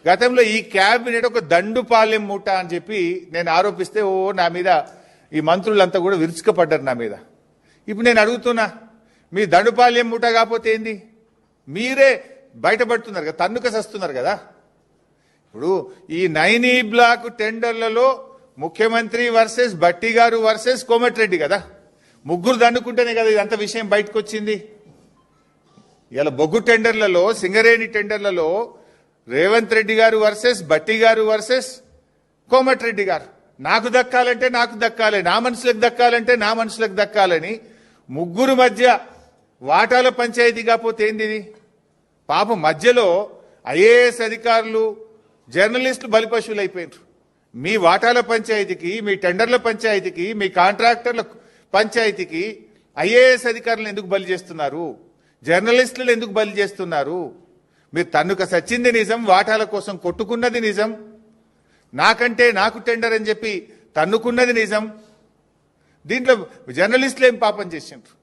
గతంలో ఈ క్యాబినెట్ ఒక దండుపాలెం మూట అని చెప్పి నేను ఆరోపిస్తే నా మీద ఈ మంత్రులంతా కూడా విరుచుకపడ్డారు నా మీద. ఇప్పుడు నేను అడుగుతున్నా, మీ దండుపాలెం మూట కాకపోతే ఏంది? మీరే బయటపడుతున్నారు కదా, తన్నుక సస్తున్నారు కదా. ఇప్పుడు ఈ 9E బ్లాక్ టెండర్లలో ముఖ్యమంత్రి వర్సెస్ భట్టి గారు వర్సెస్ కోమటిరెడ్డి కదా, ముగ్గురు దన్నుకుంటేనే కదా ఇదంత విషయం బయటకు వచ్చింది. ఇలా బొగ్గు టెండర్లలో, సింగరేణి టెండర్లలో రేవంత్ రెడ్డి గారు వర్సెస్ భట్టి గారు వర్సెస్ కోమటిరెడ్డి గారు. నాకు దక్కాలంటే నాకు దక్కాలి, నా మనుషులకు దక్కాలంటే నా మనుషులకు దక్కాలని ముగ్గురు మధ్య వాటాల పంచాయతీ కాకపోతే ఏంది? పాపం మధ్యలో ఐఏఎస్ అధికారులు, జర్నలిస్టులు బలిపశువులు అయిపోయినారు. మీ వాటాల పంచాయతీకి, మీ టెండర్ల పంచాయతీకి, మీ కాంట్రాక్టర్ల పంచాయతీకి ఐఏఎస్ అధికారులను ఎందుకు బలి చేస్తున్నారు? జర్నలిస్టులు ఎందుకు బలి చేస్తున్నారు? మీరు తన్నుక సచ్చింది నిజం, వాటాల కోసం కొట్టుకున్నది నిజం, నాకంటే నాకు టెండర్ అని చెప్పి తన్నుకున్నది నిజం. దీంట్లో జర్నలిస్టులు ఏం పాపం చేసిండ్రు?